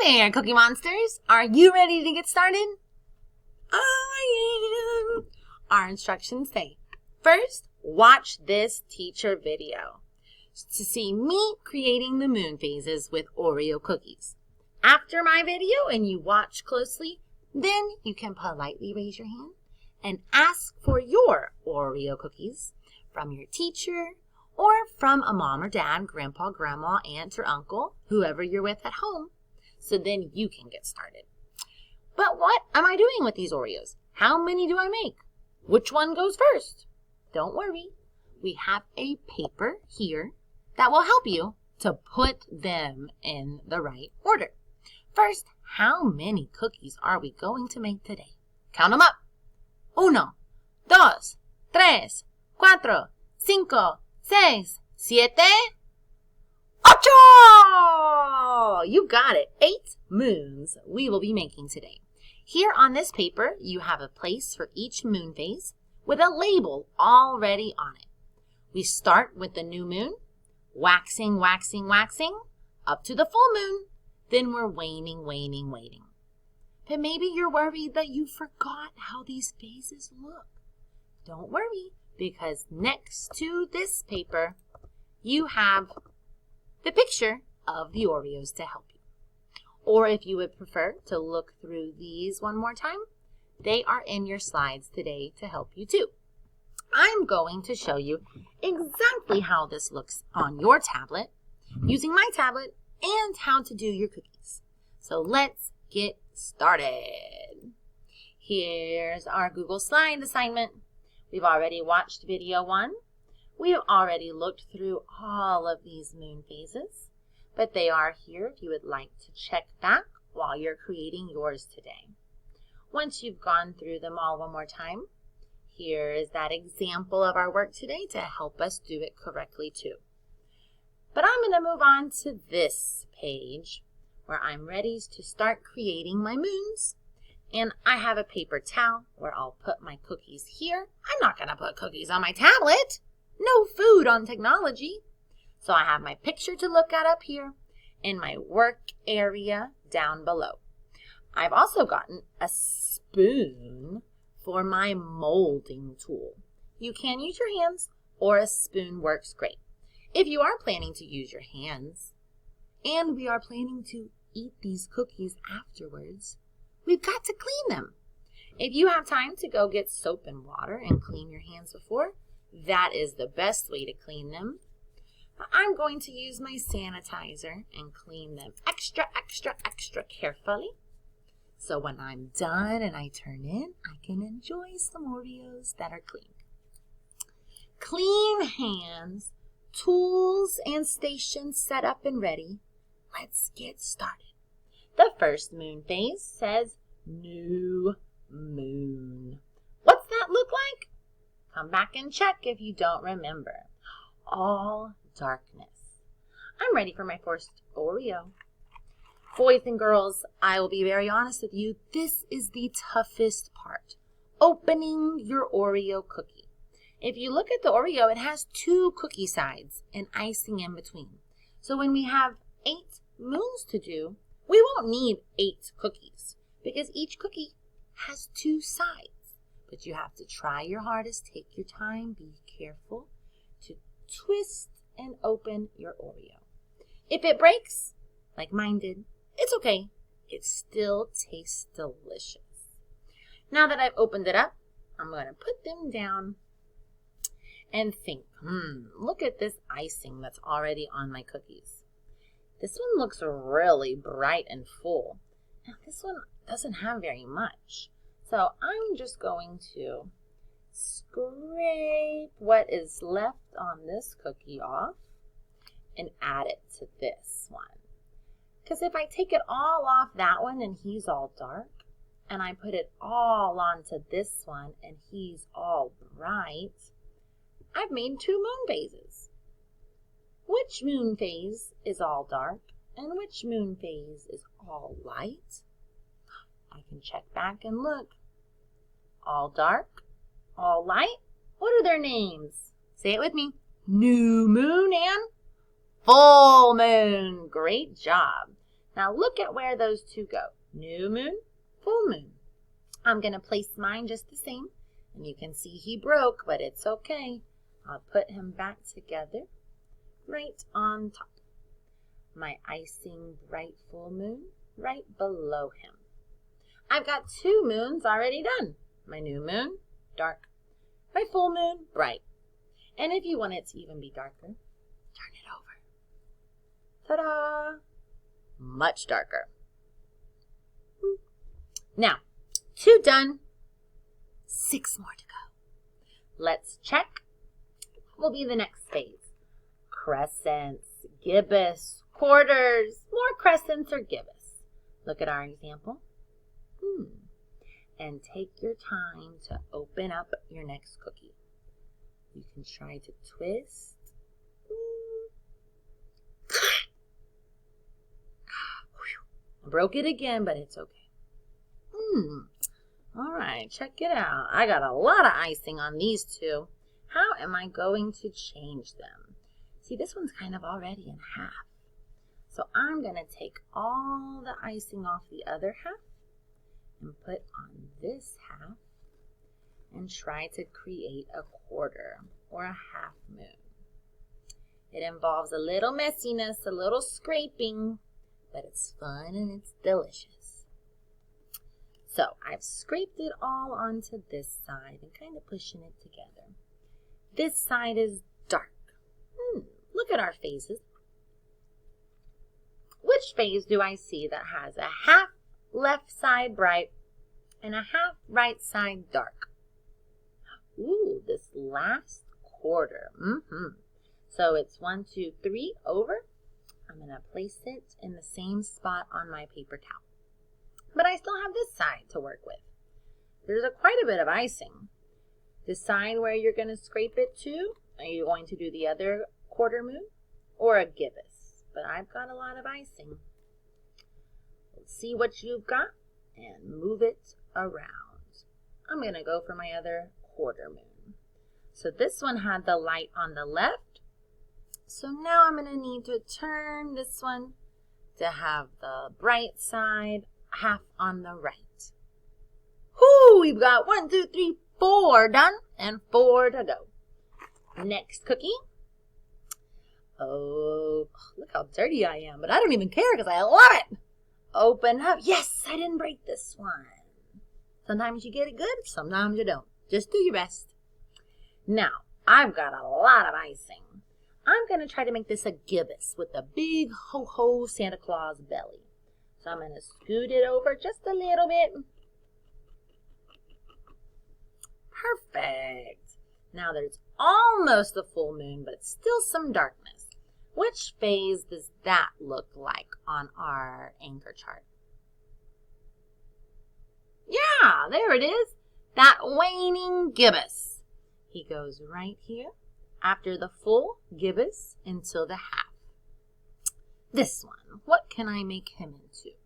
there, Cookie Monsters. Are you ready to get started? I am. Our instructions say, first, watch this teacher video to see me creating the moon phases with Oreo cookies. After my video and you watch closely, then you can politely raise your hand and ask for your Oreo cookies from your teacher or from a mom or dad, grandpa, grandma, aunt, or uncle, whoever you're with at home. So then you can get started. But what am I doing with these Oreos? How many do I make? Which one goes first? Don't worry. We have a paper here that will help you to put them in the right order. First, how many cookies are we going to make today? Count them up. 1, 2, 3, 4, 5, 6, 7, 8! You got it. 8 moons we will be making today. Here on this paper, you have a place for each moon phase with a label already on it. We start with the new moon, waxing, waxing, waxing, up to the full moon. Then we're waning, waning, waning. But maybe you're worried that you forgot how these phases look. Don't worry, because next to this paper, you have the picture of the Oreos to help you. Or if you would prefer to look through these one more time, they are in your slides today to help you too. I'm going to show you exactly how this looks on your tablet, using my tablet, and how to do your cookies. So let's get started. Here's our Google slide assignment. We've already watched video 1. We have already looked through all of these moon phases, but they are here if you would like to check back while you're creating yours today. Once you've gone through them all one more time, here is that example of our work today to help us do it correctly too. But I'm going to move on to this page where I'm ready to start creating my moons. And I have a paper towel where I'll put my cookies here. I'm not going to put cookies on my tablet. No food on technology. So I have my picture to look at up here and my work area down below. I've also gotten a spoon for my molding tool. You can use your hands or a spoon works great. If you are planning to use your hands and we are planning to eat these cookies afterwards, we've got to clean them. If you have time to go get soap and water and clean your hands before, that is the best way to clean them. But I'm going to use my sanitizer and clean them extra, extra, extra carefully. So when I'm done and I turn in, I can enjoy some Oreos that are clean. Clean hands, tools and stations set up and ready. Let's get started. The first moon phase says new moon. What's that look like? Come back and check if you don't remember. All darkness. I'm ready for my first Oreo. Boys and girls, I will be very honest with you. This is the toughest part. Opening your Oreo cookie. If you look at the Oreo, it has 2 cookie sides and icing in between. So when we have 8 moons to do, we won't need 8 cookies because each cookie has 2 sides. But you have to try your hardest, take your time, be careful to twist and open your Oreo. If it breaks, like mine did, it's okay. It still tastes delicious. Now that I've opened it up, I'm going to put them down and think, look at this icing that's already on my cookies. This one looks really bright and full. Now this one doesn't have very much. So I'm just going to scrape what is left on this cookie off and add it to this one. Because if I take it all off that one and he's all dark, and I put it all onto this one and he's all bright, I've made 2 moon phases. Which moon phase is all dark and which moon phase is all light? I can check back and look. All dark, all light. What are their names? Say it with me. New moon and full moon. Great job. Now look at where those two go. New moon, full moon. I'm going to place mine just the same. And you can see he broke, but it's okay. I'll put him back together right on top. My icing bright full moon right below him. I've got 2 moons already done. My new moon, dark. My full moon, bright. And if you want it to even be darker, turn it over. Ta-da! Much darker. Now, 2 done, 6 more to go. Let's check what will be the next phase. Crescents, gibbous, quarters, more crescents or gibbous. Look at our example. And take your time to open up your next cookie. You can try to twist. I broke it again, but it's okay. All right, check it out. I got a lot of icing on these 2. How am I going to change them? See, this one's kind of already in half. So I'm going to take all the icing off the other half and put on this half and try to create a quarter or a half moon. It involves a little messiness, a little scraping, but it's fun and it's delicious. So I've scraped it all onto this side and kind of pushing it together. This side is dark. Look at our phases. Which phase do I see that has a half left side bright and a half right side dark? Ooh, this last quarter. So it's 1, 2, 3 over. I'm going to place it in the same spot on my paper towel. But I still have this side to work with. There's quite a bit of icing. Decide where you're going to scrape it to. Are you going to do the other quarter moon or a gibbous? But I've got a lot of icing. Let's see what you've got and move it around. I'm going to go for my other quarter moon. So this one had the light on the left. So now I'm going to need to turn this one to have the bright side half on the right. Whoo, we've got 1, 2, 3, 4 done and 4 to go. Next cookie. Oh, look how dirty I am, but I don't even care because I love it. Open up. Yes, I didn't break this one. Sometimes you get it good, sometimes you don't. Just do your best. Now, I've got a lot of icing. I'm going to try to make this a gibbous with a big ho-ho Santa Claus belly. So I'm going to scoot it over just a little bit. Perfect. Now there's almost a full moon, but still some darkness. Which phase does that look like on our anchor chart? Yeah, there it is. That waning gibbous. He goes right here after the full gibbous until the half. This one, what can I make him into?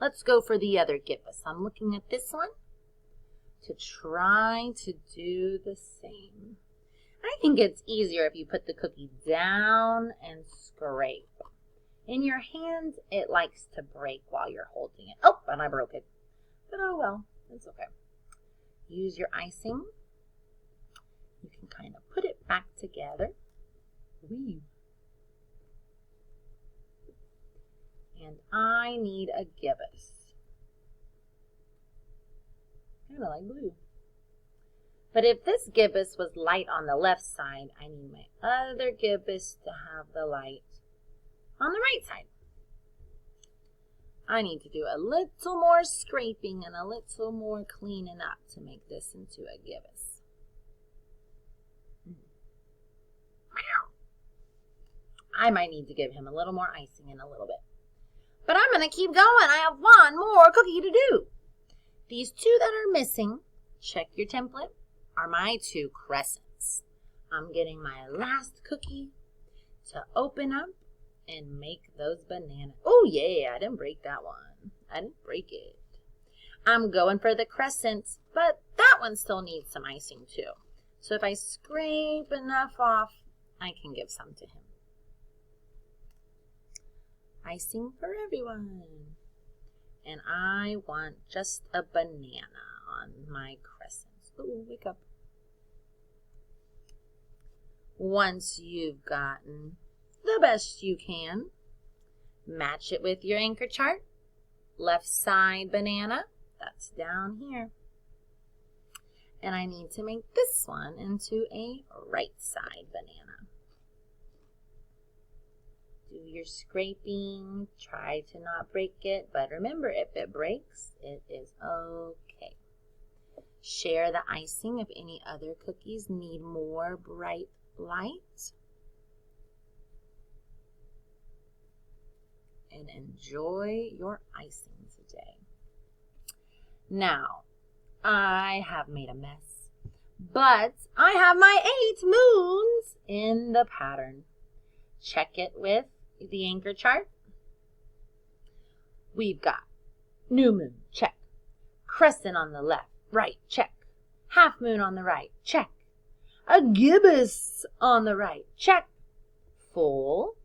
Let's go for the other gibbous. I'm looking at this one to try to do the same. I think it's easier if you put the cookie down and scrape. In your hand, it likes to break while you're holding it. Oh, and I broke it. But oh well, it's okay. Use your icing. You can kind of put it back together. Weave. And I need a gibbous. Kind of like blue. But if this gibbous was light on the left side, I need my other gibbous to have the light on the right side. I need to do a little more scraping and a little more cleaning up to make this into a gibbous. I might need to give him a little more icing in a little bit. But I'm going to keep going. I have 1 more cookie to do. These 2 that are missing, check your template, are my 2 crescents. I'm getting my last cookie to open up and make those bananas. Oh yeah, I didn't break that one. I didn't break it. I'm going for the crescents, but that one still needs some icing too. So if I scrape enough off, I can give some to him. icing for everyone. And I want just a banana on my crescents. Ooh, wake up. Once you've gotten the best you can, match it with your anchor chart. Left side banana, that's down here. And I need to make this one into a right side banana. Do your scraping, try to not break it, but remember, if it breaks, it is okay. Share the icing if any other cookies need more bright light. And enjoy your icing today. Now, I have made a mess, but I have my 8 moons in the pattern. Check it with the anchor chart. We've got new moon, check. Crescent on the left, right, check. Half moon on the right, check. A gibbous on the right, check. Full.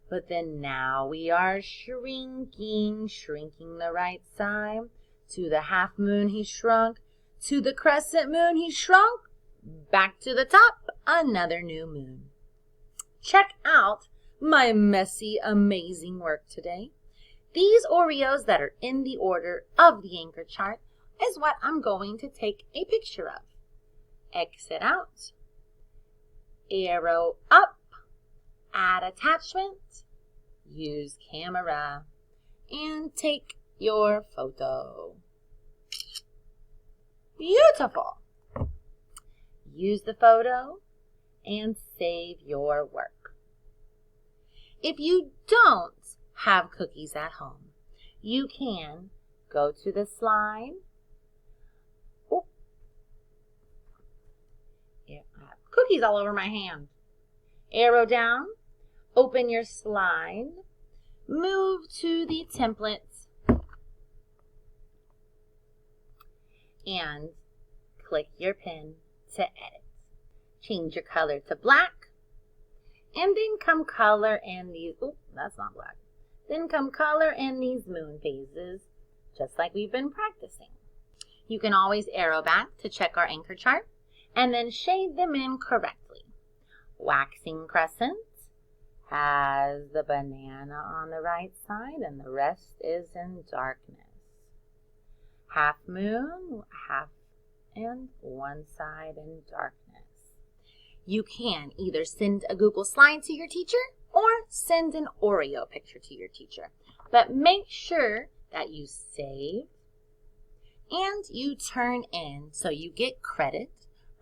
But then now we are shrinking the right side. To the half moon he shrunk. To the crescent moon he shrunk. Back to the top, another new moon. Check out my messy, amazing work today. These Oreos that are in the order of the anchor chart is what I'm going to take a picture of. Exit out. Arrow up. Add attachment. Use camera. And take your photo. Beautiful. Use the photo and save your work. If you don't have cookies at home, you can go to the slide. Oh, yeah, I have cookies all over my hand. Arrow down, open your slide, move to the template, and click your pen to edit. Change your color to black, and then come color in these, oh, that's not black. Then come color in these moon phases, just like we've been practicing. You can always arrow back to check our anchor chart, and then shade them in correctly. Waxing crescent has the banana on the right side, and the rest is in darkness. Half moon, half and one side in darkness. You can either send a Google slide to your teacher or send an Oreo picture to your teacher. But make sure that you save and you turn in so you get credit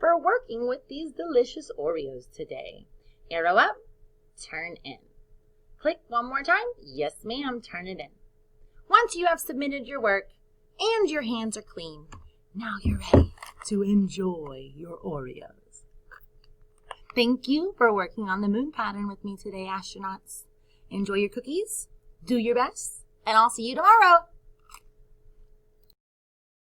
for working with these delicious Oreos today. Arrow up, turn in. Click one more time. Yes, ma'am, turn it in. Once you have submitted your work and your hands are clean, now you're ready to enjoy your Oreos. Thank you for working on the moon pattern with me today, astronauts. Enjoy your cookies, do your best, and I'll see you tomorrow.